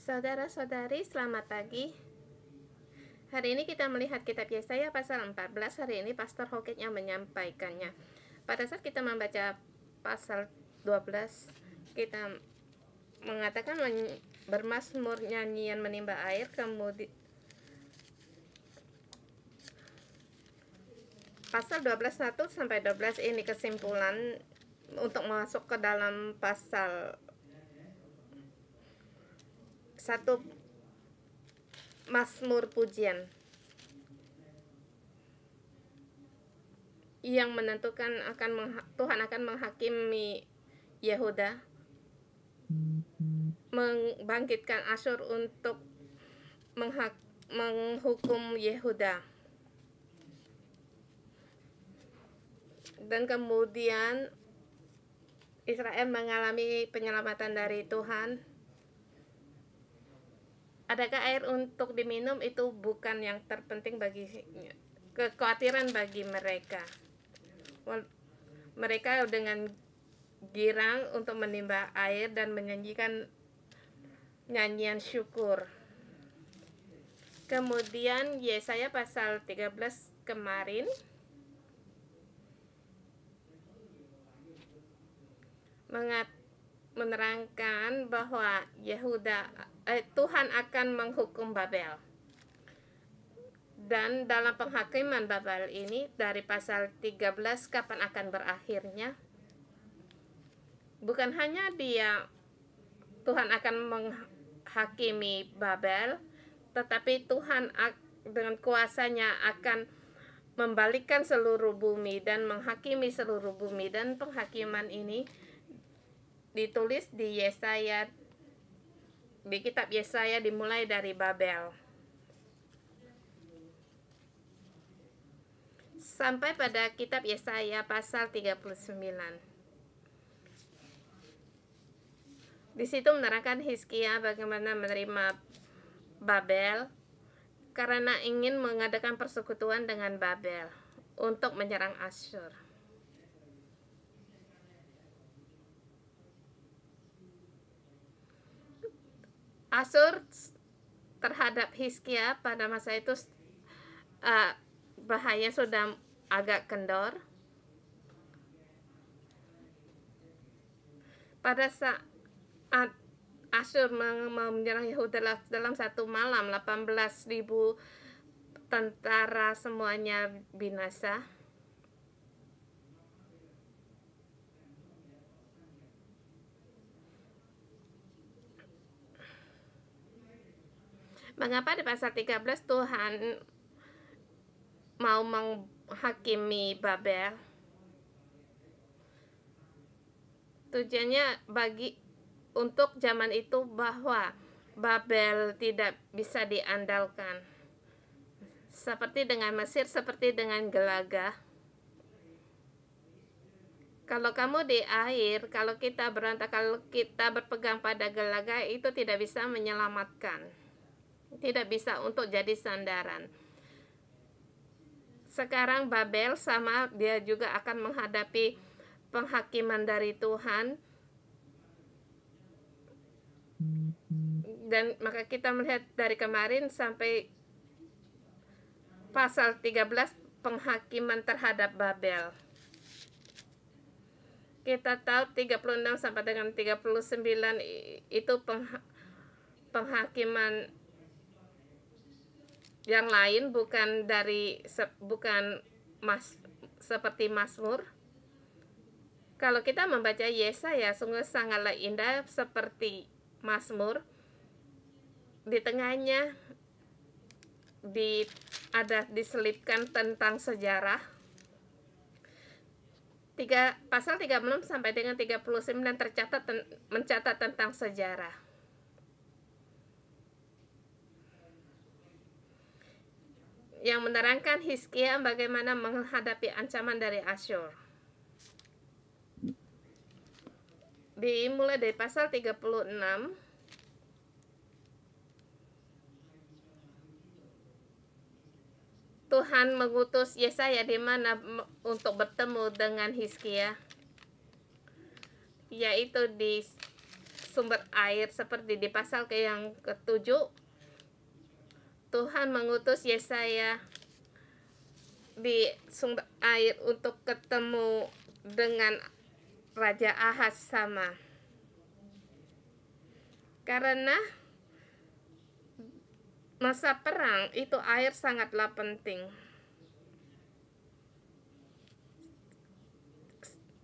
Saudara-saudari, selamat pagi. Hari ini kita melihat kitab Yesaya pasal 14. Hari ini Pastor Hoket yang menyampaikannya. Pada saat kita membaca pasal 12, kita mengatakan bermazmur nyanyian menimba air, kemudian pasal 12 1 sampai 12 ini kesimpulan untuk masuk ke dalam pasal 1 Mazmur pujian yang menentukan Tuhan akan menghakimi Yehuda, membangkitkan Asyur untuk menghukum Yehuda. Dan kemudian Israel mengalami penyelamatan dari Tuhan. Adakah air untuk diminum itu bukan yang terpenting bagi kekhawatiran bagi mereka. Mereka dengan girang untuk menimba air dan menyanyikan nyanyian syukur. Kemudian Yesaya pasal 13 kemarin menerangkan bahwa Tuhan akan menghukum Babel. Dan dalam penghakiman Babel ini dari pasal 13 kapan akan berakhirnya? Bukan hanya Tuhan akan menghakimi Babel, tetapi Tuhan dengan kuasanya akan membalikkan seluruh bumi dan menghakimi seluruh bumi. Dan penghakiman ini ditulis di kitab Yesaya dimulai dari Babel sampai pada kitab Yesaya pasal 39. Di situ menerangkan Hizkia bagaimana menerima Babel karena ingin mengadakan persekutuan dengan Babel untuk menyerang Asyur. Asyur terhadap Hizkia pada masa itu bahaya sudah agak kendor. Pada saat Asyur menyerang Yehuda dalam satu malam, 18.000 tentara semuanya binasa. Mengapa di pasal 13 Tuhan mau menghakimi Babel? Tujuannya untuk zaman itu bahwa Babel tidak bisa diandalkan. Seperti dengan Mesir, seperti dengan Gelaga. Kalau kamu di air, kalau kita berontak, kalau kita berpegang pada Gelaga, itu tidak bisa menyelamatkan. Tidak bisa untuk jadi sandaran. Sekarang Babel sama, dia juga akan menghadapi penghakiman dari Tuhan. Dan maka kita melihat dari kemarin sampai pasal 13 penghakiman terhadap Babel. Kita tahu 36 sampai dengan 39 itu penghakiman yang lain, bukan seperti Mazmur. Kalau kita membaca Yesaya sungguh sangatlah indah seperti Mazmur. Di tengahnya diselipkan tentang sejarah. Pasal 36 sampai dengan 39 mencatat tentang sejarah. Yang menerangkan Hizkia bagaimana menghadapi ancaman dari Asyur. Dimulai dari pasal 36. Tuhan mengutus Yesaya di mana untuk bertemu dengan Hizkia, yaitu di sumber air seperti di pasal yang ke-7. Tuhan mengutus Yesaya di sumber air untuk ketemu dengan Raja Ahaz sama. Karena masa perang itu air sangatlah penting.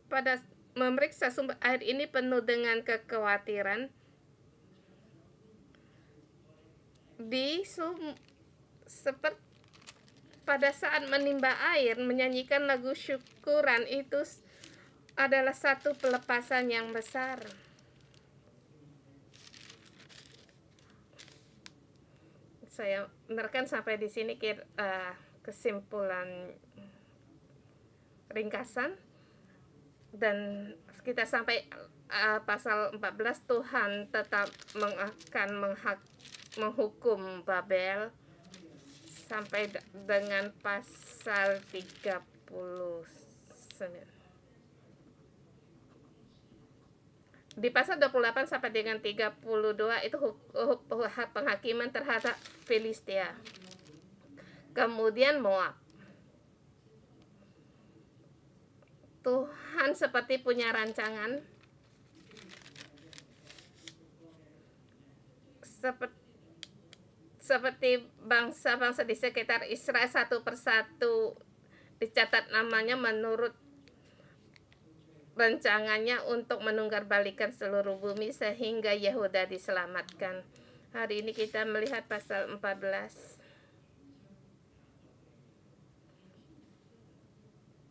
Pada memeriksa sumber air ini penuh dengan kekhawatiran. Seperti pada saat menimba air, menyanyikan lagu syukuran itu adalah satu pelepasan yang besar. Saya menerkan sampai di sini kesimpulan ringkasan. Dan kita sampai pasal 14, Tuhan tetap akan menghukum Babel sampai dengan pasal 39. Di pasal 28 sampai dengan 32 itu penghakiman terhadap Filistia. Kemudian Moab. Tuhan seperti punya rancangan seperti bangsa-bangsa di sekitar Israel satu persatu dicatat namanya menurut rancangannya untuk menunggangbalikan seluruh bumi sehingga Yehuda diselamatkan. Hari ini kita melihat pasal 14.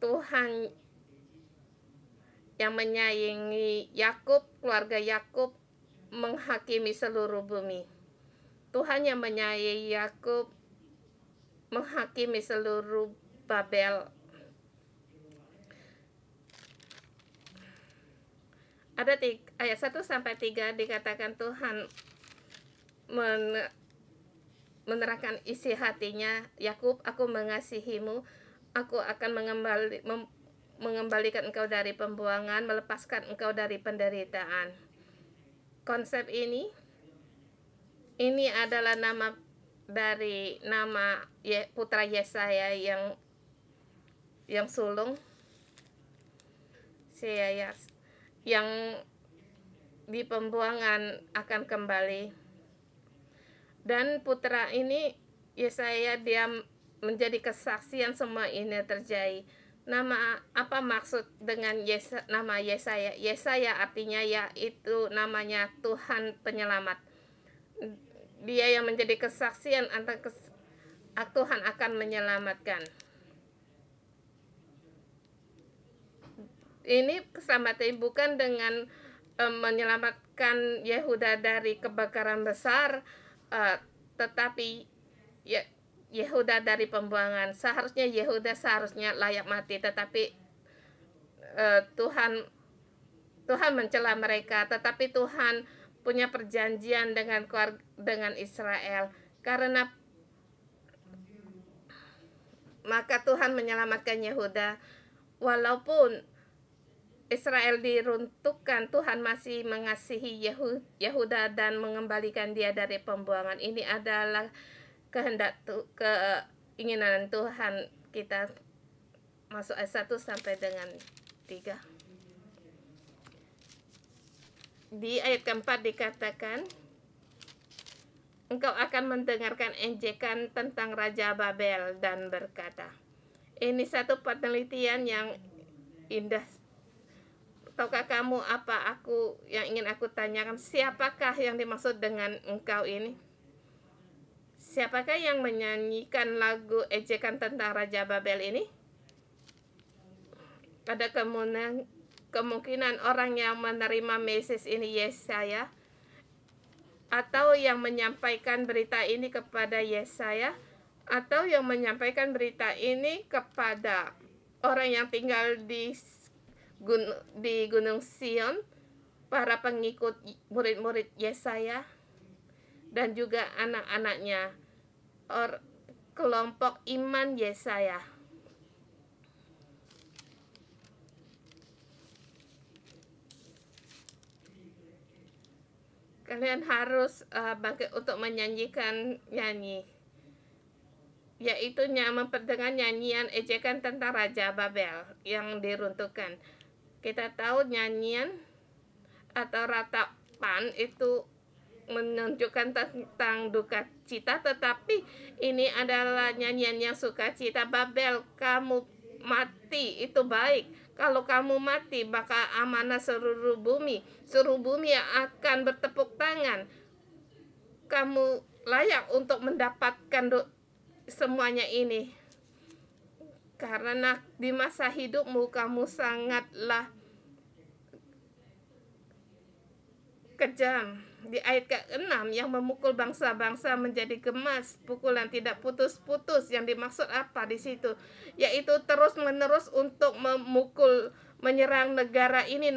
Tuhan yang menyayangi Yakub, keluarga Yakub, menghakimi seluruh bumi. Tuhan yang menyayangi Yakub menghakimi seluruh Babel. Ada ayat 1 sampai 3 dikatakan Tuhan menerangkan isi hatinya, Yakub, aku mengasihimu, aku akan mengembalikan engkau dari pembuangan, melepaskan engkau dari penderitaan. Konsep ini adalah nama dari nama putra Yesaya yang sulung, yang di pembuangan akan kembali. Dan putra ini Yesaya, dia menjadi kesaksian semua ini terjadi. Apa maksud dengan nama Yesaya? Yesaya artinya yaitu namanya Tuhan penyelamat. Dia yang menjadi kesaksian antara Tuhan akan menyelamatkan. Ini keselamatan bukan dengan menyelamatkan Yehuda dari kebakaran besar, tetapi Yehuda dari pembuangan. Seharusnya Yehuda layak mati, tetapi Tuhan mencela mereka. Tetapi Tuhan punya perjanjian dengan Israel. Karena maka Tuhan menyelamatkan Yehuda. Walaupun Israel diruntuhkan, Tuhan masih mengasihi Yehuda dan mengembalikan dia dari pembuangan. Ini adalah keinginan Tuhan. Kita masuk ayat 1 sampai dengan 3. Di ayat keempat dikatakan, engkau akan mendengarkan ejekan tentang Raja Babel dan berkata. Ini satu penelitian yang indah. Tahukah kamu apa yang ingin aku tanyakan? Siapakah yang dimaksud dengan engkau ini? Siapakah yang menyanyikan lagu ejekan tentang Raja Babel ini? Ada kemungkinan orang yang menerima message ini Yesaya, atau yang menyampaikan berita ini kepada Yesaya, atau yang menyampaikan berita ini kepada orang yang tinggal di Gunung Sion, para pengikut murid-murid Yesaya, dan juga anak-anaknya, kelompok iman Yesaya. Kalian harus bangkit untuk menyanyikan nyanyi, yaitu memperdengar nyanyian ejekan tentang Raja Babel yang diruntuhkan. Kita tahu nyanyian atau ratapan itu menunjukkan tentang duka cita, tetapi ini adalah nyanyian yang sukacita. Babel, kamu mati itu baik. Kalau kamu mati, maka amanah seluruh bumi yang akan bertepuk tangan. Kamu layak untuk mendapatkan semuanya ini, karena di masa hidupmu kamu sangatlah kejam. Di ayat ke-6, yang memukul bangsa-bangsa menjadi gemas, pukulan tidak putus-putus. Yang dimaksud apa di situ? Yaitu terus-menerus untuk memukul, menyerang negara ini.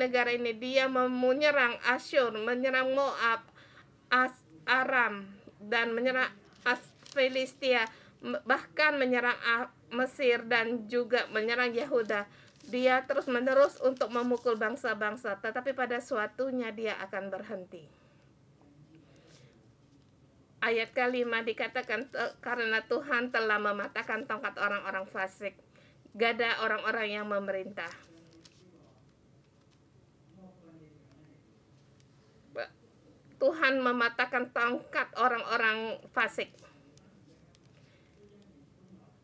Dia menyerang Asyur, menyerang Moab, Aram, dan menyerang Filistia, bahkan menyerang Mesir dan juga menyerang Yehuda. Dia terus-menerus untuk memukul bangsa-bangsa, tetapi pada suatunya dia akan berhenti. Ayat ke-5 dikatakan, karena Tuhan telah mematahkan tongkat orang-orang fasik, gada orang-orang yang memerintah. Tuhan mematahkan tongkat orang-orang fasik.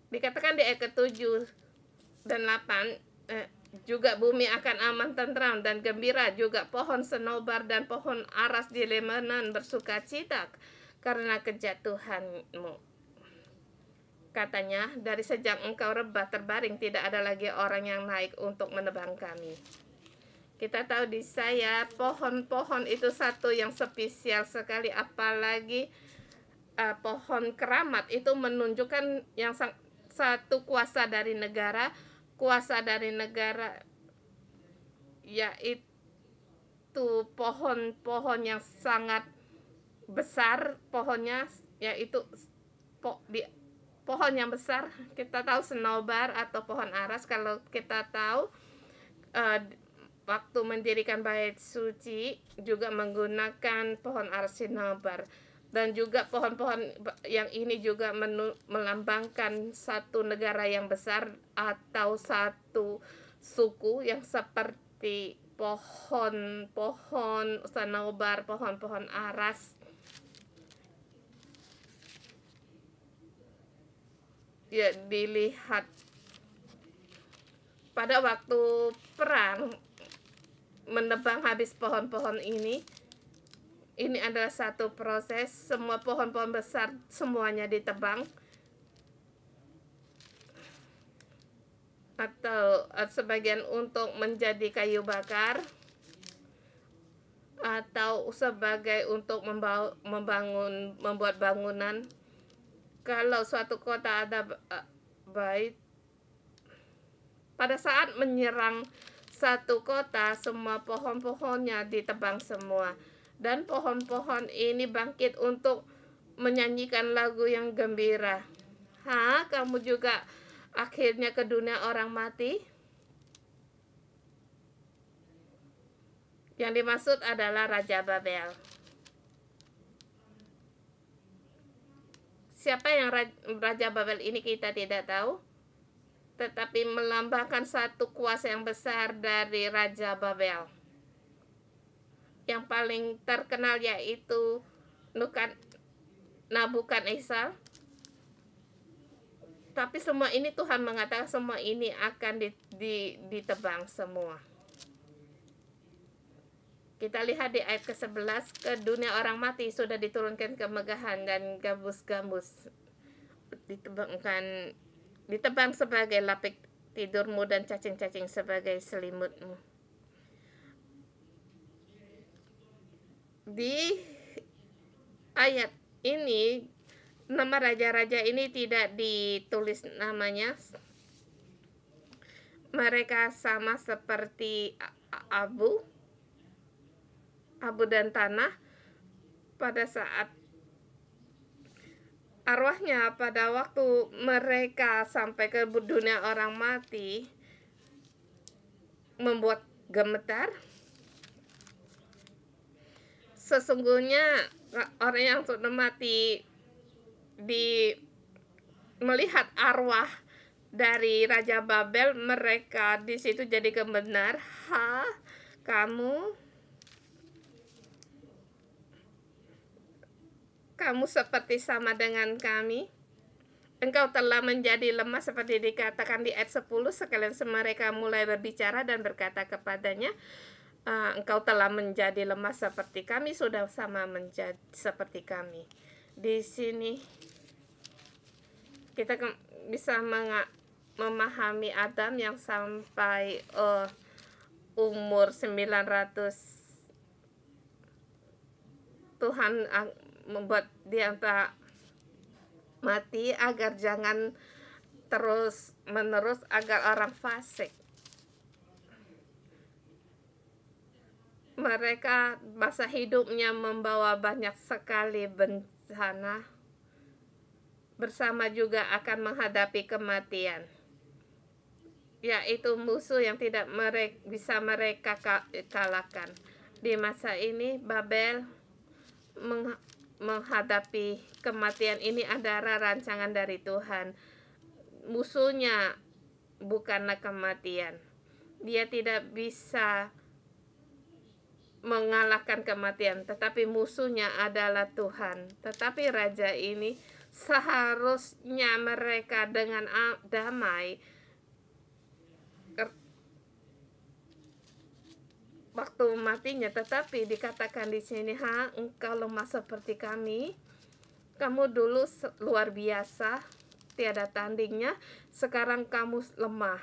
Dikatakan di ayat ke-7 dan 8, juga bumi akan aman, tentram, dan gembira. Juga pohon senobar dan pohon aras di Lebanon bersukacita karena kejatuhanmu. Katanya, dari sejak engkau rebah terbaring, tidak ada lagi orang yang naik untuk menebang kami. Kita tahu di saya, pohon-pohon itu satu yang spesial sekali, apalagi pohon keramat itu menunjukkan yang satu kuasa dari negara, yaitu pohon-pohon yang sangat besar, pohonnya yaitu pohon yang besar. Kita tahu senobar atau pohon aras. Kalau kita tahu waktu mendirikan bait suci juga menggunakan pohon aras senobar. Dan juga pohon-pohon yang ini juga melambangkan satu negara yang besar atau satu suku, yang seperti pohon-pohon senobar, pohon-pohon aras. Ya, dilihat pada waktu perang menebang habis pohon-pohon ini adalah satu proses. Semua pohon-pohon besar semuanya ditebang, atau sebagian untuk menjadi kayu bakar, atau sebagai untuk membuat bangunan. Kalau suatu kota ada bait, pada saat menyerang satu kota, semua pohon-pohonnya ditebang semua. Dan pohon-pohon ini bangkit untuk menyanyikan lagu yang gembira. Kamu juga akhirnya ke dunia orang mati? Yang dimaksud adalah Raja Babel. Siapa yang Raja Babel ini kita tidak tahu, tetapi melambangkan satu kuasa yang besar dari Raja Babel. Yang paling terkenal yaitu Nabukadnezar. Tapi semua ini Tuhan mengatakan semua ini akan ditebang semua. Kita lihat di ayat ke-11, ke dunia orang mati sudah diturunkan kemegahan dan gambus-gambus ditebang sebagai lapik tidurmu dan cacing-cacing sebagai selimutmu. Di ayat ini nama raja-raja ini tidak ditulis namanya. Mereka sama seperti abu dan tanah pada saat arwahnya, pada waktu mereka sampai ke dunia orang mati, membuat gemetar. Sesungguhnya orang yang sudah mati melihat arwah dari Raja Babel, mereka di situ jadi kebenar. Kamu seperti sama dengan kami. Engkau telah menjadi lemah seperti dikatakan di ayat 10. Sekalian mereka mulai berbicara dan berkata kepadanya, engkau telah menjadi lemah seperti kami, sudah sama menjadi seperti kami. Di sini kita bisa memahami Adam yang sampai umur 900, Tuhan membuat dia tak mati agar jangan terus menerus, agar orang fasik. Mereka masa hidupnya membawa banyak sekali bencana, bersama juga akan menghadapi kematian, yaitu musuh yang tidak bisa mereka kalahkan. Di masa ini Babel menghadapi kematian. Ini adalah rancangan dari Tuhan. Musuhnya bukanlah kematian. Dia tidak bisa mengalahkan kematian, tetapi musuhnya adalah Tuhan. Tetapi raja ini seharusnya mereka dengan damai waktu matinya, tetapi dikatakan di sini, engkau lemah seperti kami. Kamu dulu luar biasa, tiada tandingnya. Sekarang kamu lemah,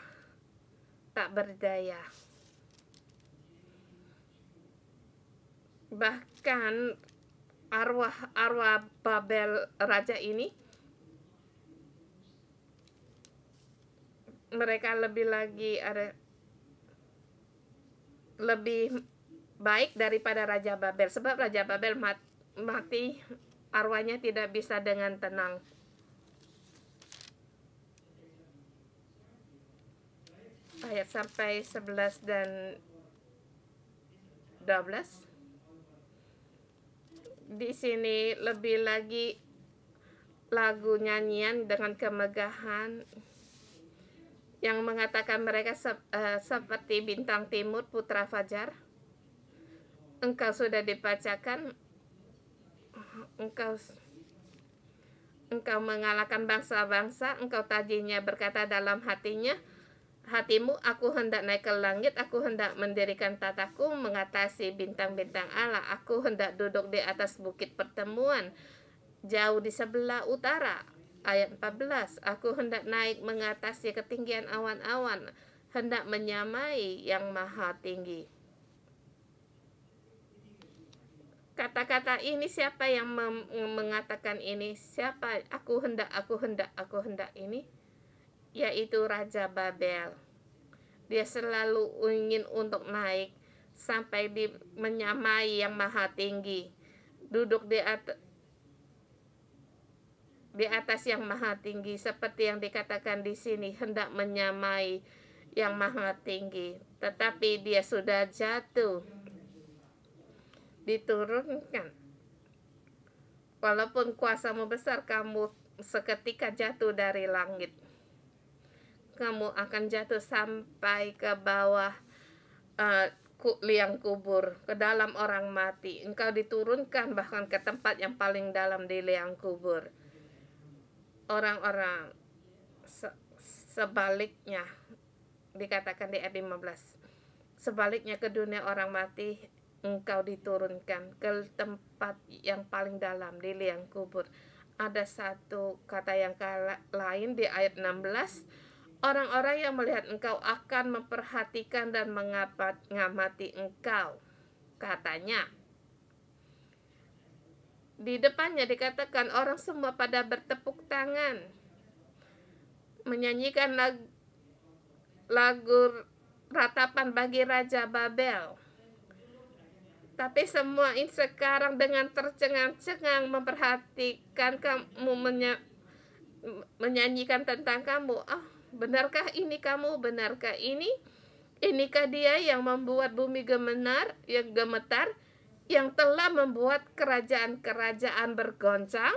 tak berdaya. Bahkan arwah Babel raja ini, mereka lebih baik daripada Raja Babel, sebab Raja Babel mati, arwahnya tidak bisa dengan tenang. Ayat sampai 11 dan 12. Di sini lebih lagi lagu nyanyian dengan kemegahan yang mengatakan mereka seperti bintang timur, putra fajar. Engkau sudah dibacakan, engkau mengalahkan bangsa-bangsa. Engkau tajinya berkata dalam hatimu, aku hendak naik ke langit, aku hendak mendirikan tataku mengatasi bintang-bintang Allah. Aku hendak duduk di atas bukit pertemuan, jauh di sebelah utara. Ayat 14, aku hendak naik mengatasi ketinggian awan-awan, hendak menyamai yang maha tinggi. Kata-kata ini siapa yang mengatakan ini? Siapa? Aku hendak ini, yaitu Raja Babel. Dia selalu ingin untuk naik sampai menyamai yang maha tinggi, duduk di atas yang maha tinggi, seperti yang dikatakan di sini, hendak menyamai yang maha tinggi. Tetapi dia sudah jatuh, diturunkan. Walaupun kuasamu besar, kamu seketika jatuh dari langit. Kamu akan jatuh sampai ke bawah liang kubur, ke dalam orang mati. Engkau diturunkan bahkan ke tempat yang paling dalam di liang kubur. Orang-orang sebaliknya, dikatakan di ayat 15, sebaliknya ke dunia orang mati, engkau diturunkan ke tempat yang paling dalam di liang kubur. Ada satu kata yang lain di ayat 16, orang-orang yang melihat engkau akan memperhatikan dan mengamati engkau, katanya. Di depannya dikatakan orang semua pada bertepuk tangan, menyanyikan lagu ratapan bagi Raja Babel. Tapi semua ini sekarang dengan tercengang-cengang memperhatikan kamu, menyanyikan tentang kamu. Benarkah ini kamu? Benarkah ini? Inikah dia yang membuat bumi gemetar, yang telah membuat kerajaan-kerajaan bergoncang,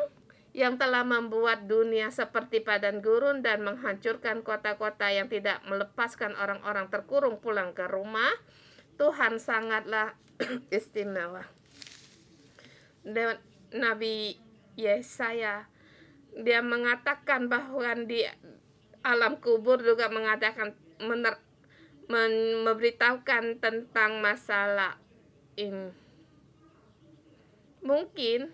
yang telah membuat dunia seperti padang gurun dan menghancurkan kota-kota yang tidak melepaskan orang-orang terkurung pulang ke rumah. Tuhan sangatlah istimewa. Dan Nabi Yesaya, dia mengatakan bahwa di alam kubur juga mengatakan memberitahukan tentang masalah ini. Mungkin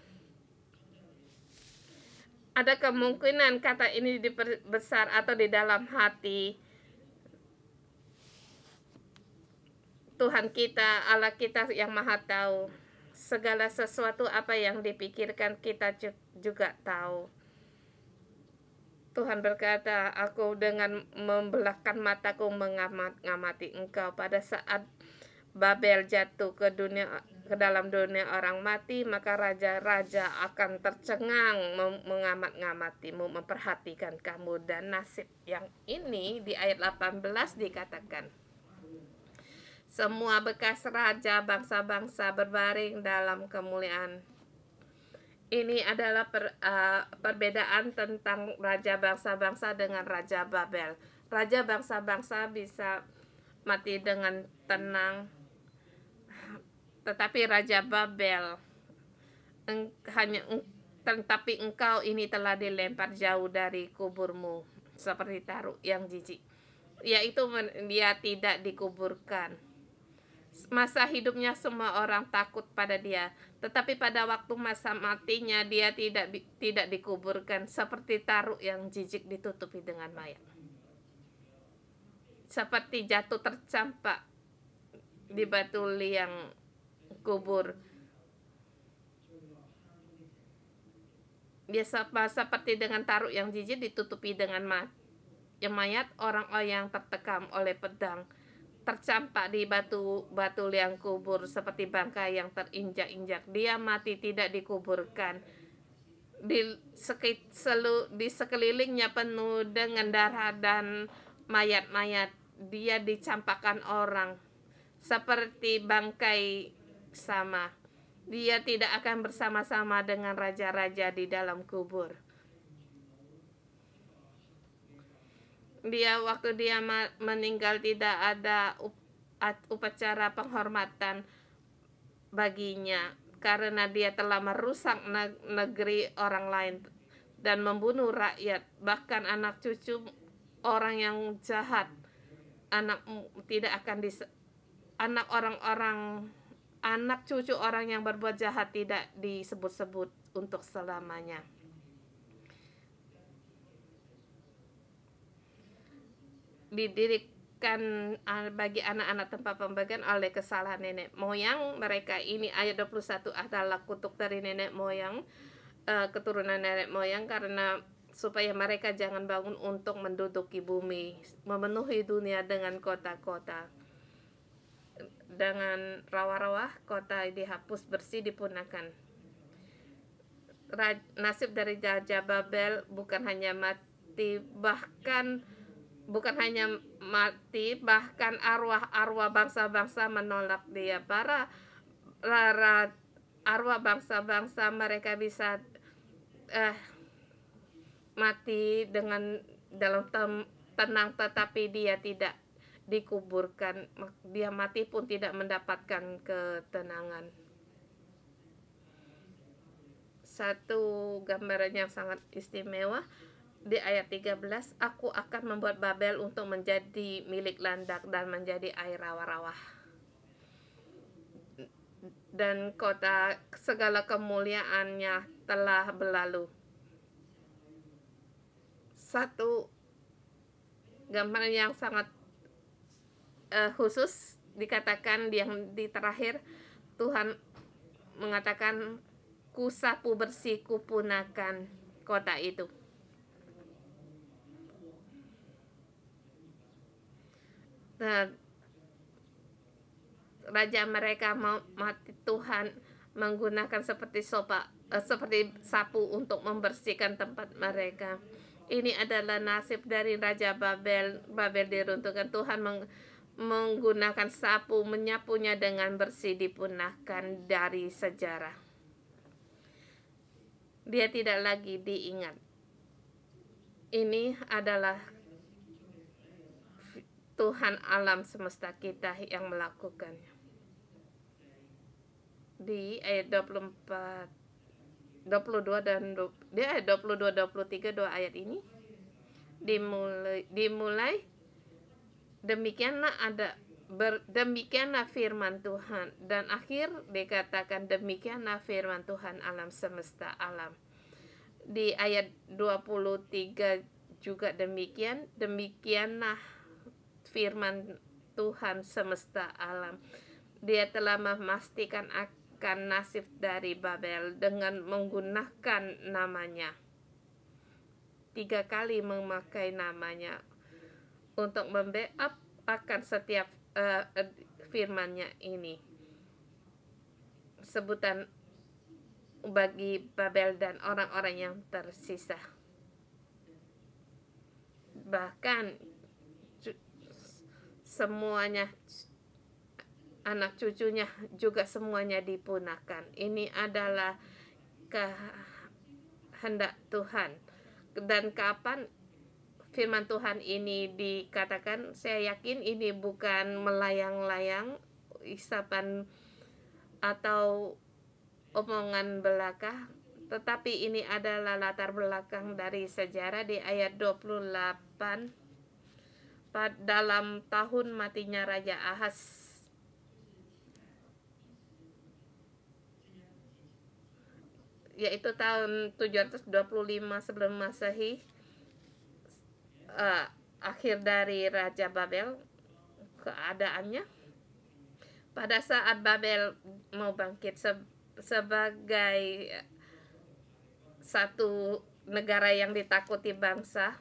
ada kemungkinan kata ini besar atau di dalam hati Tuhan kita, Allah kita yang maha tahu. Segala sesuatu apa yang dipikirkan kita juga tahu. Tuhan berkata, aku dengan membelahkan mataku mengamati engkau. Pada saat Babel jatuh ke dalam dunia orang mati, maka raja-raja akan tercengang mengamat-ngamatimu, memperhatikan kamu. Dan nasib yang ini di ayat 18 dikatakan, semua bekas raja bangsa-bangsa berbaring dalam kemuliaan. Ini adalah perbedaan tentang raja bangsa-bangsa dengan raja Babel. Raja bangsa-bangsa bisa mati dengan tenang, tetapi raja Babel tetapi engkau ini telah dilempar jauh dari kuburmu seperti taruk yang jijik, yaitu dia tidak dikuburkan. Masa hidupnya semua orang takut pada dia, tetapi pada waktu masa matinya dia tidak dikuburkan, seperti taruk yang jijik ditutupi dengan mayat, seperti jatuh tercampak di batu liang kubur. Dia seperti dengan taruk yang jijik ditutupi dengan mayat, orang yang tertekam oleh pedang, tercampak di batu liang kubur seperti bangkai yang terinjak-injak. Dia mati tidak dikuburkan. Di sekelilingnya penuh dengan darah dan mayat-mayat. Dia dicampakkan orang seperti bangkai sama. Dia tidak akan bersama-sama dengan raja-raja di dalam kubur. Waktu dia meninggal tidak ada upacara penghormatan baginya, karena dia telah merusak negeri orang lain dan membunuh rakyat, bahkan anak cucu orang yang jahat. Anak cucu orang yang berbuat jahat tidak disebut-sebut untuk selamanya. Didirikan bagi anak-anak tempat pembagian oleh kesalahan nenek moyang mereka. Ini ayat 21 adalah kutuk dari nenek moyang, keturunan nenek moyang, karena supaya mereka jangan bangun untuk menduduki bumi, memenuhi dunia dengan kota-kota, dengan rawa-rawa kota dihapus, bersih, dipunahkan. Nasib dari Raja Babel bukan hanya mati, bahkan arwah bangsa-bangsa menolak dia. Para arwah bangsa-bangsa mereka bisa mati dalam tenang, tetapi dia tidak dikuburkan. Dia mati pun tidak mendapatkan ketenangan. Satu gambaran yang sangat istimewa di ayat 13, aku akan membuat Babel untuk menjadi milik landak dan menjadi air rawa-rawa, dan kota segala kemuliaannya telah berlalu. Satu gambaran yang sangat khusus dikatakan yang di terakhir, Tuhan mengatakan, kusapu bersih, kupunahkan kota itu. Nah, raja mereka mati, Tuhan menggunakan seperti sapu untuk membersihkan tempat mereka. Ini adalah nasib dari Raja Babel. Babel diruntuhkan. Tuhan menggunakan sapu menyapunya dengan bersih dipunahkan dari sejarah. Dia tidak lagi diingat. Ini adalah Tuhan alam semesta kita yang melakukannya. Di ayat 24, 22 dan di ayat 22 23 dua ayat ini dimulai demikianlah firman Tuhan, dan akhir dikatakan demikianlah firman Tuhan alam semesta alam. Di ayat 23 juga demikianlah firman Tuhan semesta alam. Dia telah memastikan akan nasib dari Babel dengan menggunakan namanya. 3 kali memakai namanya untuk membackup akan setiap firmannya ini. Sebutan bagi Babel dan orang-orang yang tersisa. Bahkan semuanya, anak cucunya juga semuanya dipunahkan. Ini adalah kehendak Tuhan. Dan kapan firman Tuhan ini dikatakan, saya yakin ini bukan melayang-layang, isapan atau omongan belaka, tetapi ini adalah latar belakang dari sejarah. Di ayat 28, dalam tahun matinya Raja Ahaz, yaitu tahun 725 sebelum Masehi, akhir dari Raja Babel keadaannya. Pada saat Babel mau bangkit sebagai satu negara yang ditakuti bangsa,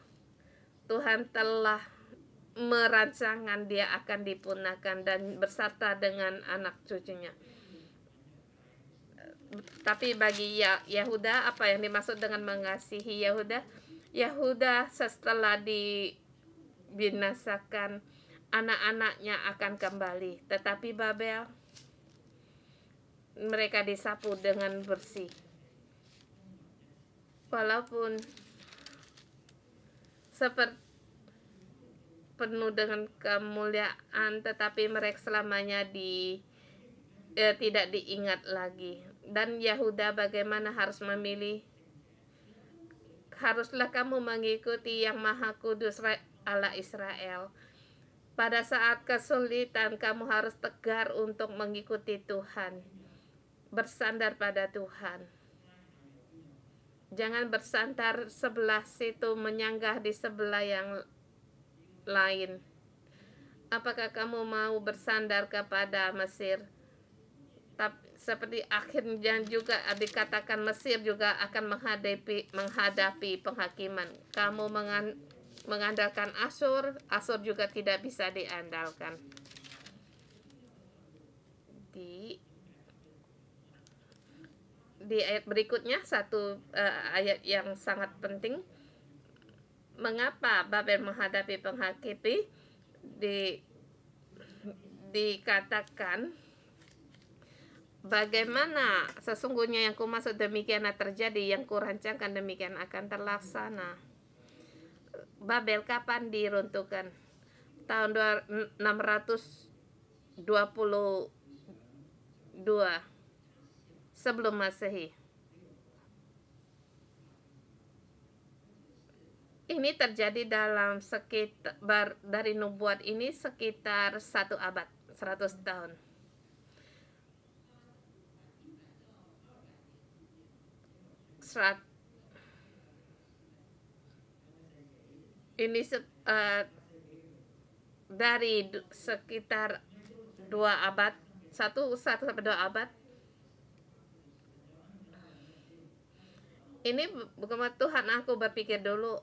Tuhan telah merancangkan dia akan dipunahkan dan berserta dengan anak cucunya. Tapi bagi Yehuda, apa yang dimaksud dengan mengasihi Yehuda? Yehuda setelah dibinasakan, anak-anaknya akan kembali, tetapi Babel, mereka disapu dengan bersih. Walaupun seperti penuh dengan kemuliaan, tetapi mereka selamanya tidak diingat lagi. Dan Yehuda bagaimana harus memilih? Haruslah kamu mengikuti yang Maha Kudus Allah Israel. Pada saat kesulitan, kamu harus tegar untuk mengikuti Tuhan, bersandar pada Tuhan. Jangan bersandar sebelah situ, menyanggah di sebelah yang lain. Apakah kamu mau bersandar kepada Mesir? Seperti akhirnya juga dikatakan, Mesir juga akan menghadapi penghakiman. Kamu mengandalkan Asyur juga tidak bisa diandalkan. Di ayat berikutnya, satu ayat yang sangat penting. Mengapa Babel menghadapi penghakiman? Dikatakan, bagaimana sesungguhnya yang kumaksud demikianlah terjadi, yang kurancangkan demikian akan terlaksana. Babel kapan diruntuhkan? Tahun 622 sebelum Masehi. Ini terjadi dalam sekitar, dari nubuat ini sekitar 1 abad, 100 tahun. Ini dari sekitar 2 abad, 1 sampai 2 abad. Ini bukan Tuhan, aku berpikir dulu,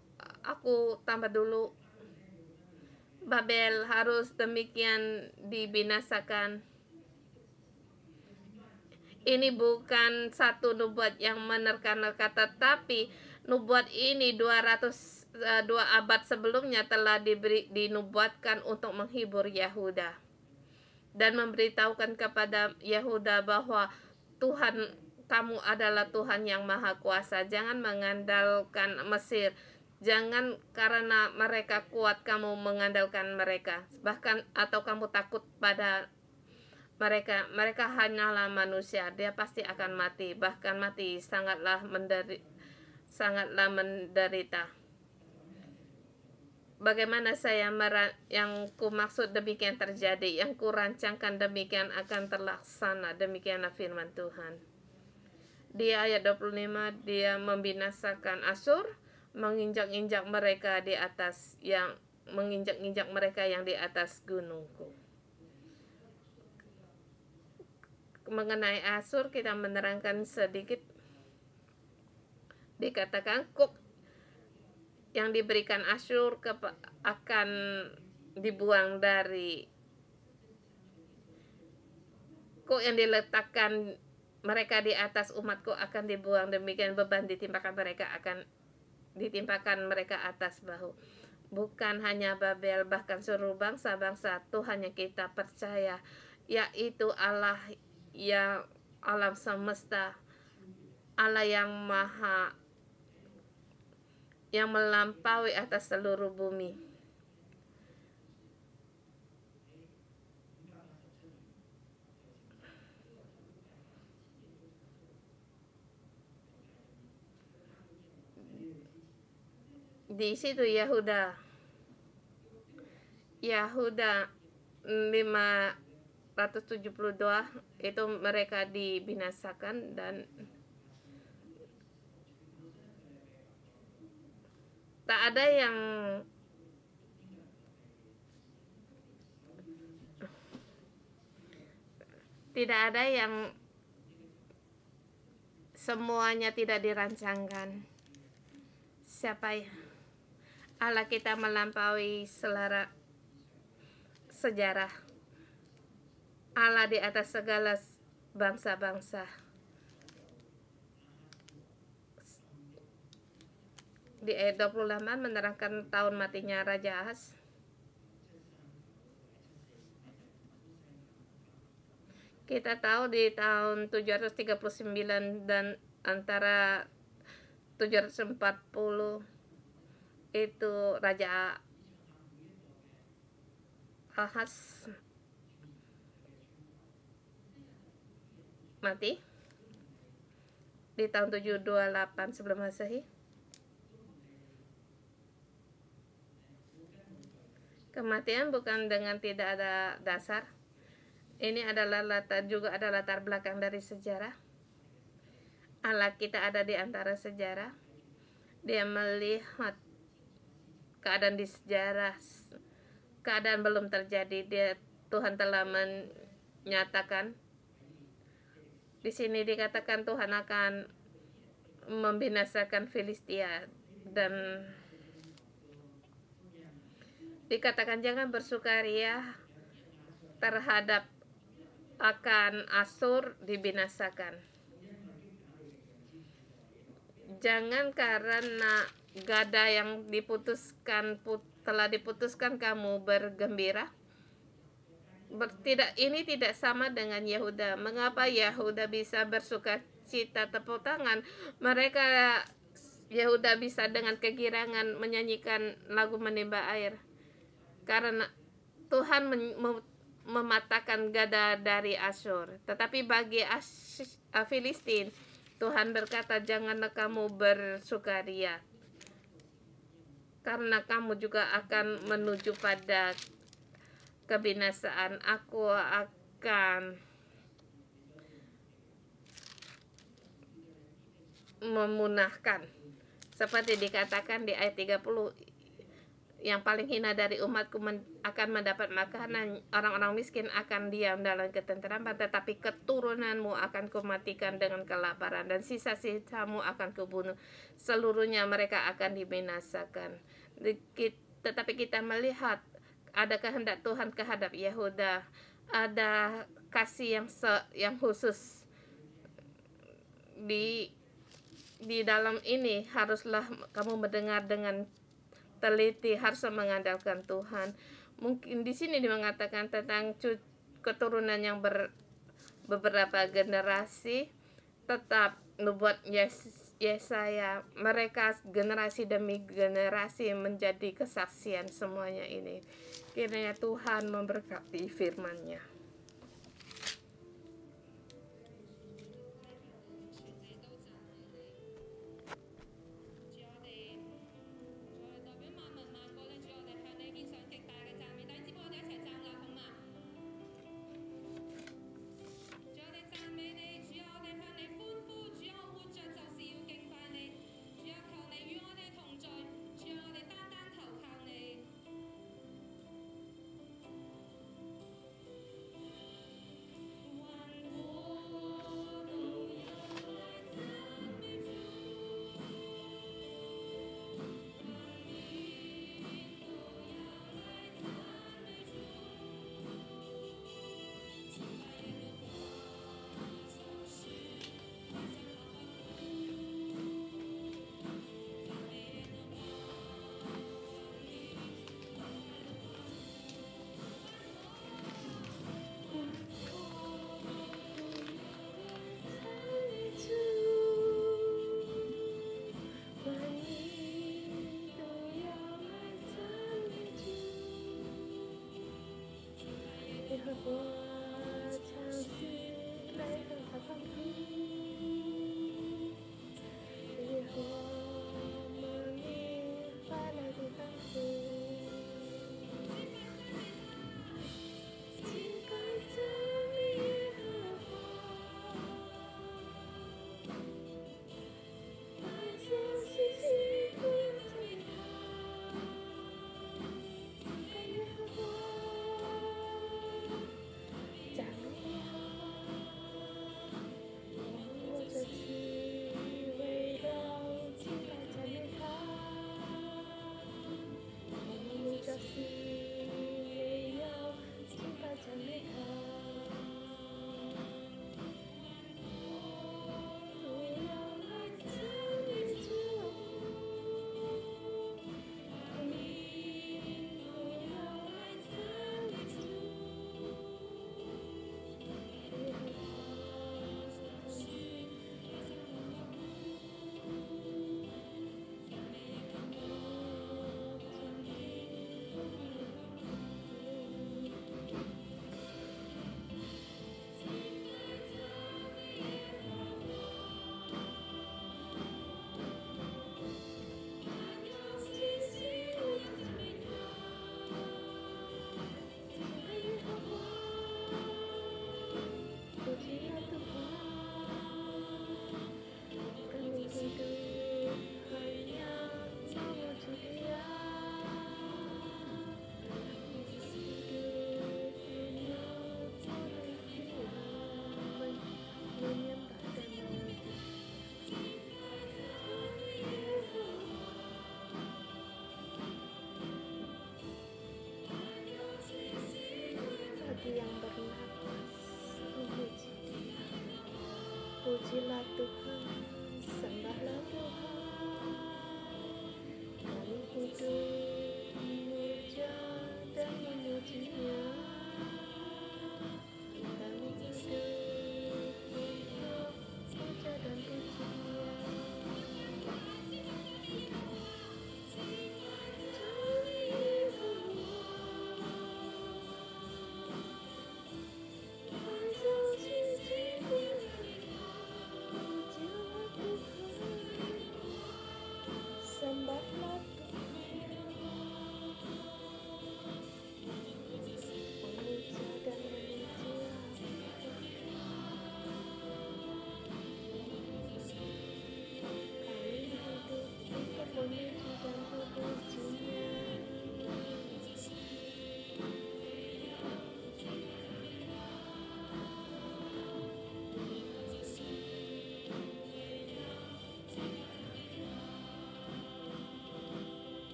aku tambah dulu, Babel harus demikian dibinasakan. Ini bukan satu nubuat yang menerka-nerka, tetapi nubuat ini 200 2 abad sebelumnya telah dinubuatkan untuk menghibur Yehuda dan memberitahukan kepada Yehuda bahwa Tuhan kamu adalah Tuhan yang maha kuasa. Jangan mengandalkan Mesir. Jangan karena mereka kuat kamu mengandalkan mereka. Bahkan atau kamu takut pada mereka. Mereka hanyalah manusia. Dia pasti akan mati. Bahkan mati sangatlah menderita. Bagaimana yang ku maksud demikian terjadi, yang ku rancangkan demikian akan terlaksana. Demikianlah firman Tuhan. Di ayat 25, dia membinasakan Asyur, menginjak-injak mereka yang di atas gunungku. Mengenai Asyur kita menerangkan sedikit. Dikatakan kuk yang diberikan Asyur akan dibuang dari kuk yang diletakkan mereka di atas umatku akan dibuang, demikian beban ditimpakan mereka atas bahu. Bukan hanya Babel, bahkan seluruh bangsa-bangsa Tuhan yang kita percaya, yaitu Allah yang alam semesta, Allah yang maha, yang melampaui atas seluruh bumi. Di situ Yehuda 572 itu mereka dibinasakan dan tidak ada yang semuanya tidak dirancangkan. Siapa ya? Allah kita melampaui selera sejarah. Allah di atas segala bangsa-bangsa. Di ayat 28 menerangkan tahun matinya Raja Ahaz. Kita tahu di tahun 739 dan antara 740 itu Raja Ahaz mati di tahun 728 sebelum Masehi. Kematian bukan dengan tidak ada dasar. Ini adalah juga ada latar belakang dari sejarah. Allah kita ada di antara sejarah. Dia melihat keadaan di sejarah, keadaan belum terjadi. Tuhan telah menyatakan. Di sini dikatakan Tuhan akan membinasakan Filistia dan dikatakan jangan bersukaria terhadap akan Asyur dibinasakan. Jangan karena gada yang telah diputuskan kamu bergembira. Ini tidak sama dengan Yehuda. Mengapa Yehuda bisa bersuka cita tepuk tangan? Yehuda bisa dengan kegirangan menyanyikan lagu menimba air. Karena Tuhan mematahkan gada dari Asyur. Tetapi bagi Filistin, Tuhan berkata, janganlah kamu bersukaria, karena kamu juga akan menuju pada kebinasaan. Aku akan memunahkan, seperti dikatakan di ayat 30, yang paling hina dari umatku akan mendapat makanan, orang-orang miskin akan diam dalam ketenteraman, tetapi keturunanmu akan kumatikan dengan kelaparan, dan sisa-sisamu akan kubunuh, seluruhnya mereka akan dibinasakan. Tetapi kita melihat ada kehendak Tuhan terhadap Yehuda, ada kasih yang khusus di dalam ini. Haruslah kamu mendengar dengan teliti, harus mengandalkan Tuhan. Mungkin di sini mengatakan tentang keturunan yang beberapa generasi, tetap membuat Yesaya, mereka generasi demi generasi menjadi kesaksian semuanya ini. Kiranya Tuhan memberkati firman-Nya. Yang bernapas memuji Dia. Pujilah Tuhan, sembahlah Tuhan. Kami hidup memuja dan memuji-Nya. Kami hidup untuk puja dan puji-Nya.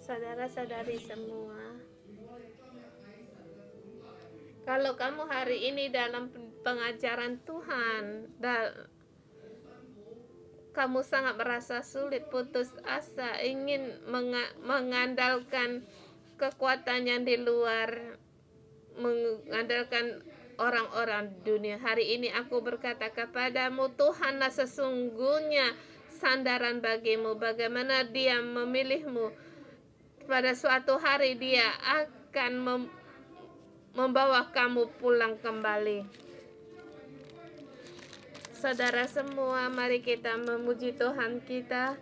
Saudara-saudari semua, kalau kamu hari ini dalam pengajaran Tuhan, kamu sangat merasa sulit, putus asa, ingin mengandalkan kekuatan yang di luar, mengandalkan orang-orang dunia. Hari ini aku berkata kepadamu, Tuhanlah sesungguhnya sandaran bagimu. Bagaimana Dia memilihmu, pada suatu hari Dia akan membawa kamu pulang kembali. Saudara semua, mari kita memuji Tuhan kita.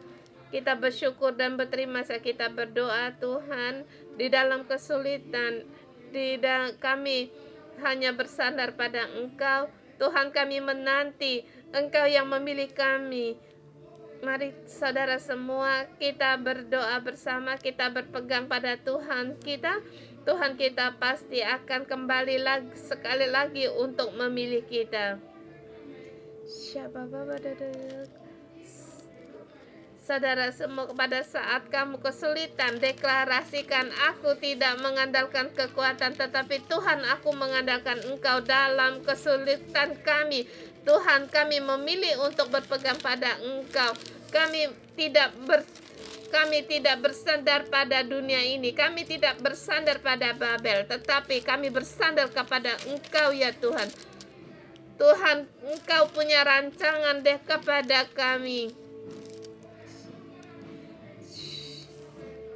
Kita bersyukur dan berterima kasih. Kita berdoa, Tuhan, di dalam kesulitan, kami hanya bersandar pada Engkau. Tuhan, kami menanti Engkau yang memilih kami. Mari saudara semua, kita berdoa bersama, kita berpegang pada Tuhan kita. Tuhan kita pasti akan kembali lagi, sekali lagi untuk memilih kita. Saudara semua, pada saat kamu kesulitan, deklarasikan, aku tidak mengandalkan kekuatan, tetapi Tuhan, aku mengandalkan Engkau dalam kesulitan kami. Tuhan, kami memilih untuk berpegang pada Engkau. Kami tidak bersandar pada dunia ini. Kami tidak bersandar pada Babel, tetapi kami bersandar kepada Engkau, ya Tuhan. Tuhan, Engkau punya rancangan deh kepada kami.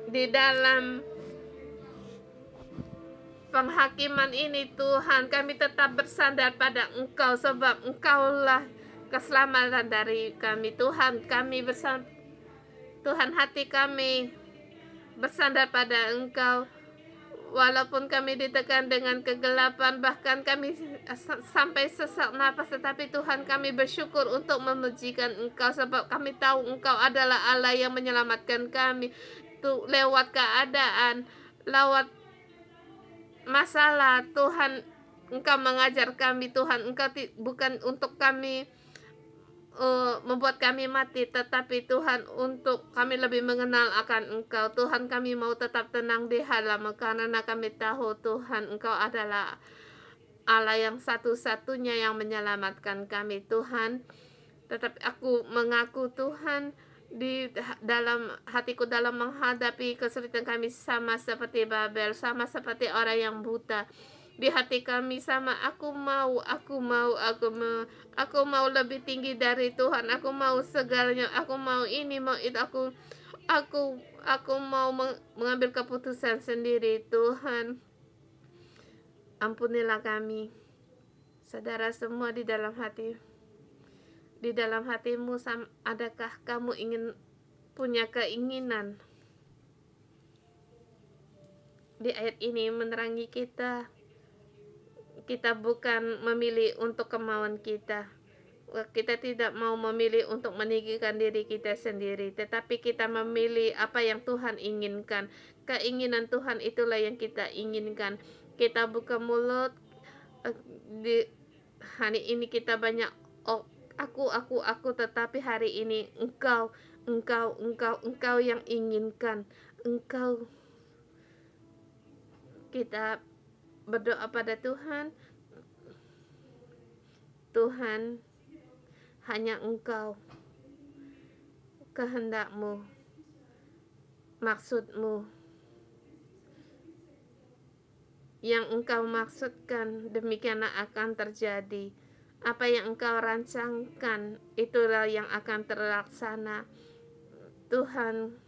Di dalam penghakiman ini, Tuhan, kami tetap bersandar pada Engkau, sebab Engkaulah keselamatan dari kami. Tuhan, Tuhan, hati kami bersandar pada Engkau. Walaupun kami ditekan dengan kegelapan, bahkan kami sampai sesak nafas, tetapi Tuhan, kami bersyukur untuk memujikan Engkau, sebab kami tahu Engkau adalah Allah yang menyelamatkan kami lewat keadaan, lewat masalah. Tuhan, Engkau mengajar kami. Tuhan, Engkau bukan untuk kami membuat kami mati, tetapi Tuhan, untuk kami lebih mengenal akan Engkau. Tuhan, kami mau tetap tenang di halamu, karena kami tahu Tuhan, Engkau adalah Allah yang satu-satunya yang menyelamatkan kami. Tuhan, tetapi aku mengaku, Tuhan, di dalam hatiku, dalam menghadapi kesulitan kami, sama seperti Babel, sama seperti orang yang buta. Di hati kami sama, aku mau lebih tinggi dari Tuhan. Aku mau segalanya, aku mau ini, mau itu. Aku mau mengambil keputusan sendiri. Tuhan, ampunilah kami. Saudara semua, di dalam hatimu, adakah kamu ingin punya keinginan? Di ayat ini menerangi kita bukan memilih untuk kemauan kita. Kita tidak mau memilih untuk meninggikan diri kita sendiri, tetapi kita memilih apa yang Tuhan inginkan. Keinginan Tuhan itulah yang kita inginkan. Kita buka mulut, di hari ini kita banyak aku, tetapi hari ini engkau yang inginkan. Kita berdoa pada Tuhan. Tuhan, hanya Engkau, kehendakmu, maksudmu, yang Engkau maksudkan, demikianlah akan terjadi. Apa yang Engkau rancangkan, itulah yang akan terlaksana. Tuhan,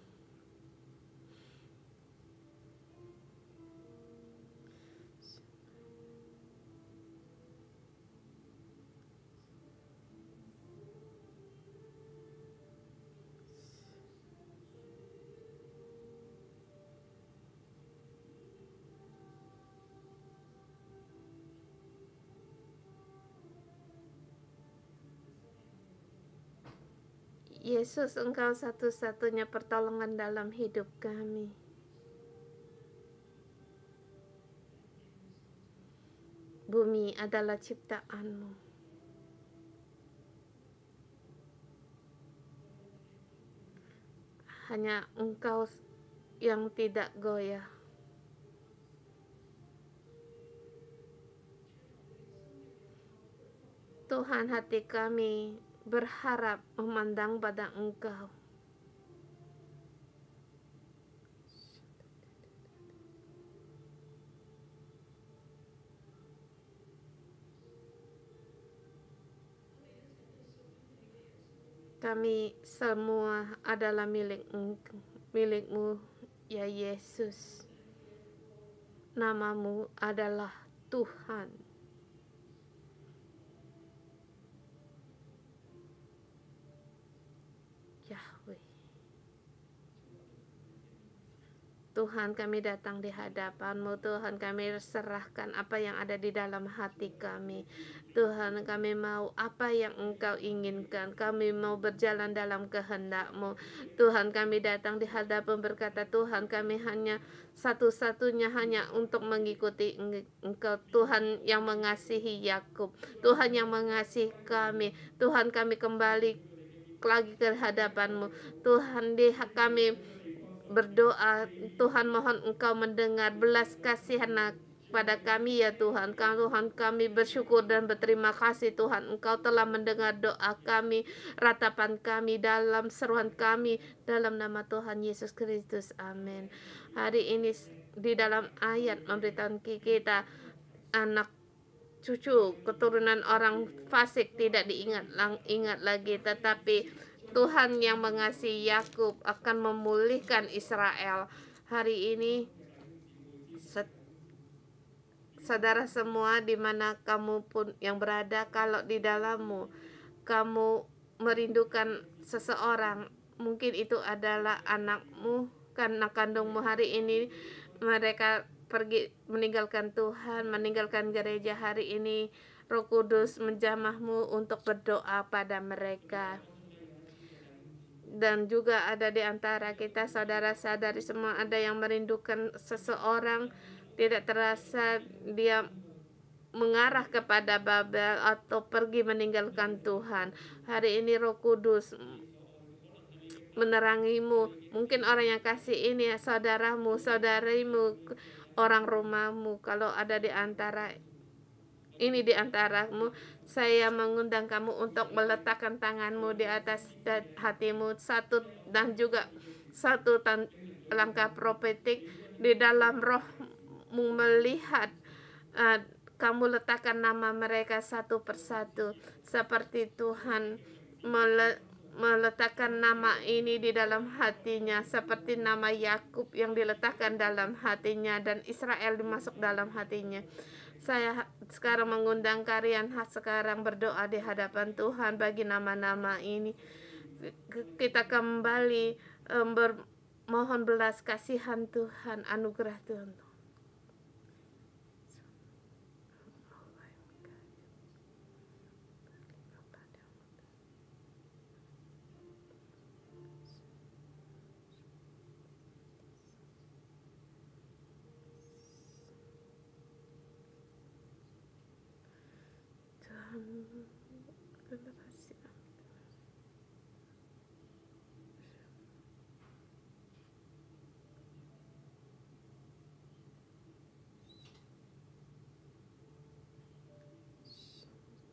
Yesus, Engkau satu-satunya pertolongan dalam hidup kami. Bumi adalah ciptaan-Mu. Hanya Engkau yang tidak goyah. Tuhan, hati kami berharap memandang pada Engkau. Kami semua adalah milik-Mu, ya Yesus. Nama-Mu adalah Tuhan. Yahweh. Tuhan, kami datang di hadapan-Mu. Tuhan, kami serahkan apa yang ada di dalam hati kami. Tuhan, kami mau apa yang Engkau inginkan. Kami mau berjalan dalam kehendak-Mu. Tuhan, kami datang di hadapan berkata, Tuhan, kami hanya satu-satunya hanya untuk mengikuti Engkau. Tuhan yang mengasihi Yakub, Tuhan yang mengasihi kami. Tuhan, kami kembali lagi ke hadapan-Mu. Tuhan, kami berdoa, Tuhan, mohon Engkau mendengar belas kasihan pada kami ya Tuhan. Tuhan, kami bersyukur dan berterima kasih Tuhan, Engkau telah mendengar doa kami, ratapan kami, dalam seruan kami, dalam nama Tuhan Yesus Kristus, amin. Hari ini di dalam ayat memberitahu kita anak cucu keturunan orang fasik tidak ingat lagi, tetapi Tuhan yang mengasihi Yakub akan memulihkan Israel. Hari ini saudara semua, di mana kamu pun yang berada, kalau di dalammu kamu merindukan seseorang, mungkin itu adalah anakmu, anak kandungmu, hari ini mereka pergi meninggalkan Tuhan, meninggalkan gereja, hari ini Roh Kudus menjamahmu untuk berdoa pada mereka. Dan juga ada di antara kita saudara-saudari semua, ada yang merindukan seseorang, tidak terasa dia mengarah kepada Babel atau pergi meninggalkan Tuhan. Hari ini Roh Kudus menerangimu. Mungkin orang yang kasih ini ya saudaramu, saudarimu, orang rumahmu. Kalau ada di antara ini di antaramu, saya mengundang kamu untuk meletakkan tanganmu di atas hatimu, dan juga satu langkah profetik di dalam rohmu melihat. Kamu letakkan nama mereka satu persatu, seperti Tuhan meletakkan nama ini di dalam hatinya, seperti nama Yakub yang diletakkan dalam hatinya dan Israel dimasuk dalam hatinya. Saya sekarang mengundang kalian sekarang berdoa di hadapan Tuhan bagi nama-nama ini. Kita kembali mohon belas kasihan Tuhan, anugerah Tuhan.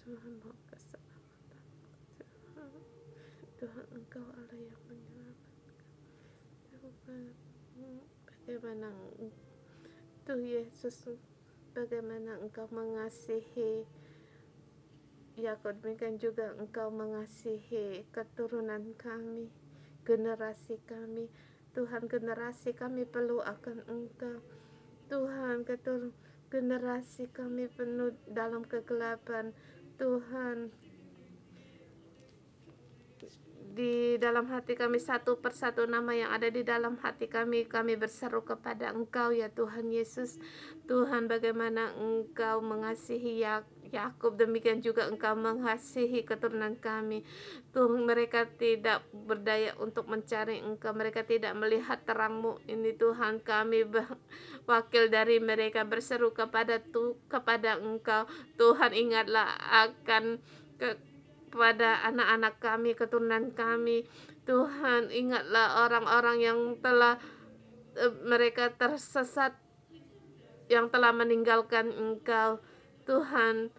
Tuhan mau keselamatan. Tuhan, Engkau Allah yang menyelamatkan. Bagaimana Tuhan Yesus, bagaimana Engkau mengasihi Yakub, demikian juga Engkau mengasihi keturunan kami, generasi kami. Tuhan, generasi kami perlu akan Engkau. Tuhan, generasi kami penuh dalam kegelapan. Tuhan, di dalam hati kami satu persatu nama yang ada di dalam hati kami berseru kepada Engkau ya Tuhan Yesus. Tuhan, bagaimana Engkau mengasihi Yakub, demikian juga Engkau mengasihi keturunan kami. Tuhan, mereka tidak berdaya untuk mencari Engkau, mereka tidak melihat terang-Mu ini Tuhan. Kami wakil dari mereka berseru kepada Engkau. Tuhan, ingatlah akan kepada anak-anak kami, keturunan kami. Tuhan, ingatlah orang-orang yang telah mereka tersesat, yang telah meninggalkan Engkau. Tuhan,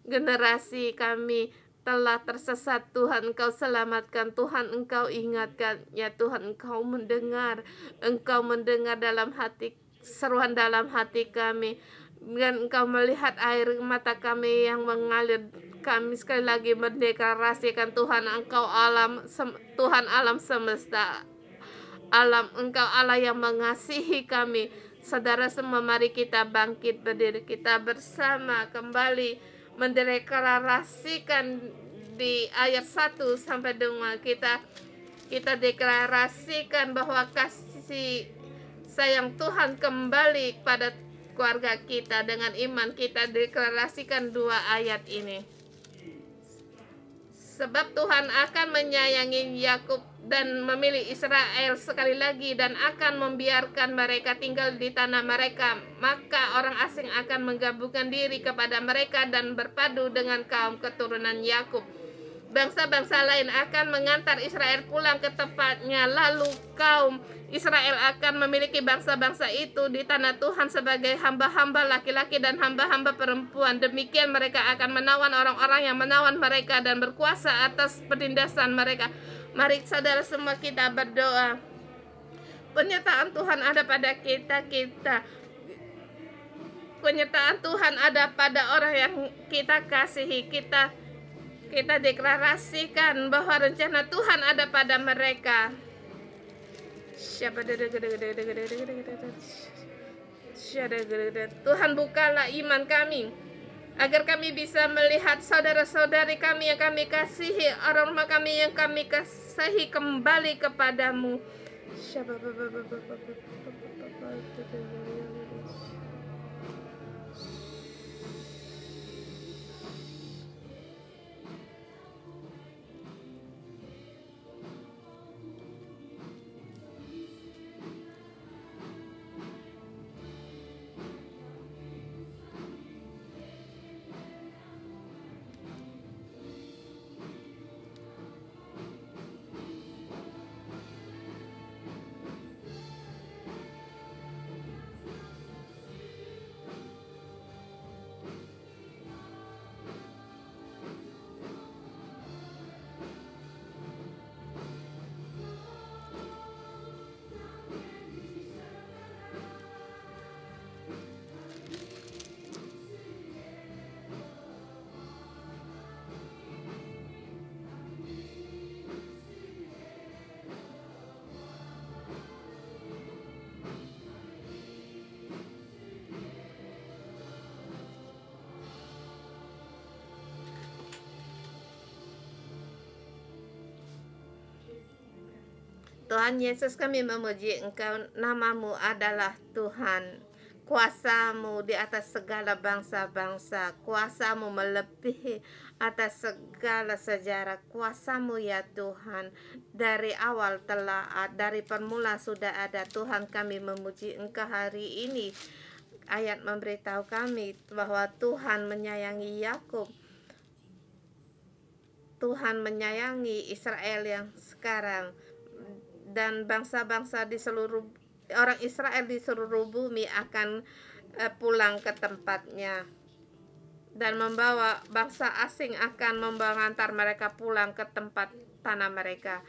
Generasi kami telah tersesat, Tuhan Engkau selamatkan, Tuhan Engkau ingatkan, ya Tuhan Engkau mendengar dalam hati, seruan dalam hati kami, dan Engkau melihat air mata kami yang mengalir. Kami sekali lagi mendeklarasikan Tuhan Engkau Tuhan alam semesta, alam, Engkau Allah yang mengasihi kami. Saudara semua, mari kita bangkit berdiri, kita bersama kembali mendeklarasikan di ayat 1 sampai 2. Kita deklarasikan bahwa kasih sayang Tuhan kembali pada keluarga kita. Dengan iman kita deklarasikan 2 ayat ini. Sebab Tuhan akan menyayangi Yakub dan memilih Israel sekali lagi, dan akan membiarkan mereka tinggal di tanah mereka. Maka orang asing akan menggabungkan diri kepada mereka dan berpadu dengan kaum keturunan Yakub. Bangsa-bangsa lain akan mengantar Israel pulang ke tempatnya. Lalu kaum Israel akan memiliki bangsa-bangsa itu di tanah Tuhan sebagai hamba-hamba laki-laki dan hamba-hamba perempuan. Demikian mereka akan menawan orang-orang yang menawan mereka dan berkuasa atas penindasan mereka. Mari saudara semua kita berdoa. Penyertaan Tuhan ada pada kita. Penyertaan Tuhan ada pada orang yang kita kasihi. Kita deklarasikan bahwa rencana Tuhan ada pada mereka. Tuhan, bukalah iman kami agar kami bisa melihat saudara-saudari kami yang kami kasihi, orang rumah kami yang kami kasihi kembali kepadamu. Tuhan Yesus, kami memuji Engkau, namamu adalah Tuhan. Kuasamu di atas segala bangsa-bangsa, kuasamu melebihi atas segala sejarah. Kuasamu ya Tuhan, dari awal dari permula sudah ada. Tuhan, kami memuji Engkau hari ini. Ayat memberitahu kami bahwa Tuhan menyayangi Yakub, Tuhan menyayangi Israel yang sekarang, dan bangsa-bangsa di seluruh, orang Israel di seluruh bumi akan pulang ke tempatnya, dan membawa bangsa asing akan mengantar mereka pulang ke tempat tanah mereka.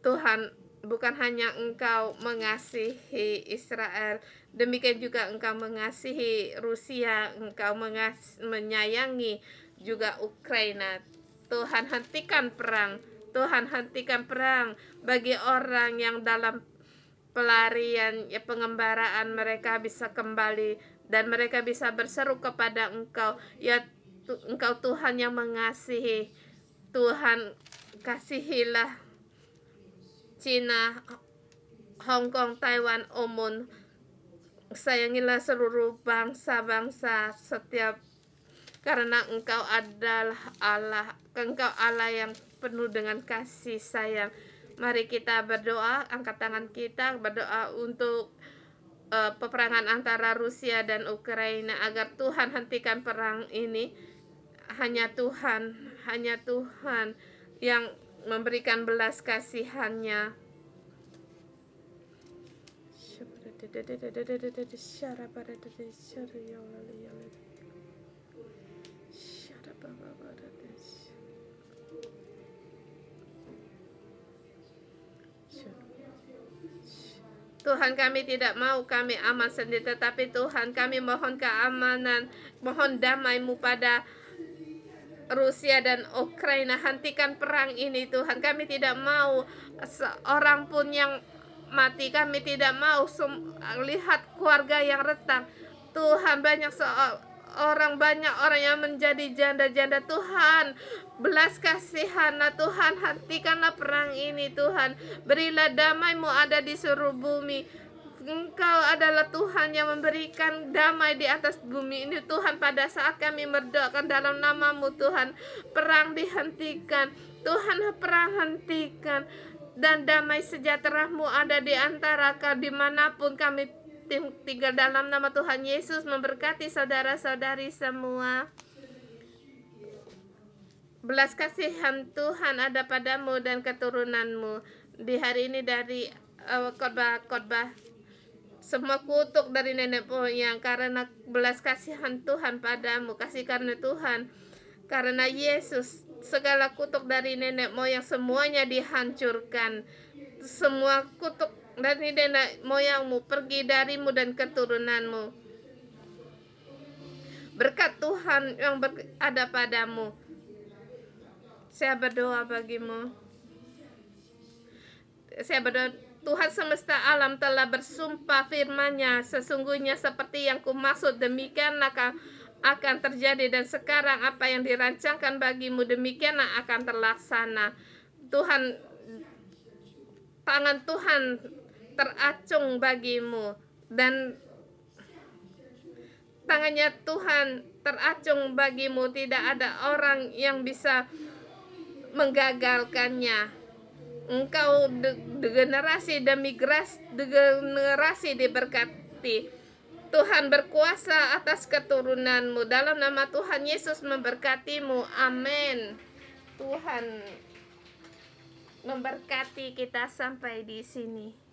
Tuhan, bukan hanya Engkau mengasihi Israel, demikian juga Engkau mengasihi Rusia, Engkau menyayangi juga Ukraina. Tuhan, hentikan perang. Tuhan, hentikan perang bagi orang yang dalam pelarian, ya, pengembaraan, mereka bisa kembali dan mereka bisa berseru kepada Engkau. Ya Engkau Tuhan yang mengasihi. Tuhan, kasihilah Cina, Hong Kong, Taiwan, Oman. Sayangilah seluruh bangsa-bangsa setiap, karena Engkau adalah Allah. Engkau Allah yang penuh dengan kasih sayang. Mari kita berdoa, angkat tangan kita berdoa untuk peperangan antara Rusia dan Ukraina, agar Tuhan hentikan perang ini. Hanya Tuhan yang memberikan belas kasihannya. Tuhan, kami tidak mau kami aman sendiri, tetapi Tuhan, kami mohon keamanan, mohon damai-Mu pada Rusia dan Ukraina. Hentikan perang ini Tuhan. Kami tidak mau seorang pun yang mati. Kami tidak mau lihat keluarga yang retak. Tuhan, banyak orang yang menjadi janda-janda. Tuhan, belas kasihanlah Tuhan, hentikanlah perang ini Tuhan. Berilah damai-Mu ada di seluruh bumi. Engkau adalah Tuhan yang memberikan damai di atas bumi ini Tuhan. Pada saat kami berdoakan dalam nama-Mu Tuhan, perang dihentikan Tuhan, perang hentikan, dan damai sejahtera-Mu ada di antara kami dimanapun kami tinggal. Dalam nama Tuhan Yesus, memberkati saudara-saudari semua. Belas kasihan Tuhan ada padamu dan keturunan-Mu di hari ini. Dari khotbah semua kutuk dari nenek moyang, karena belas kasihan Tuhan padamu, kasih karunia Tuhan karena Yesus, segala kutuk dari nenek moyang semuanya dihancurkan. Semua kutuk dari nenek moyangmu pergi darimu dan keturunanmu. Berkat Tuhan yang ada padamu. Saya berdoa bagimu. Saya berdoa, Tuhan semesta alam telah bersumpah firman-Nya, sesungguhnya seperti yang kumaksud demikianlah akan terjadi, dan sekarang apa yang dirancangkan bagimu demikianlah akan terlaksana. Tuhan, tangan Tuhan teracung bagimu, dan tangannya Tuhan teracung bagimu. Tidak ada orang yang bisa menggagalkannya. Engkau generasi demi generasi diberkati. Tuhan berkuasa atas keturunanmu. Dalam nama Tuhan Yesus memberkatimu. Amin. Tuhan memberkati kita sampai di sini.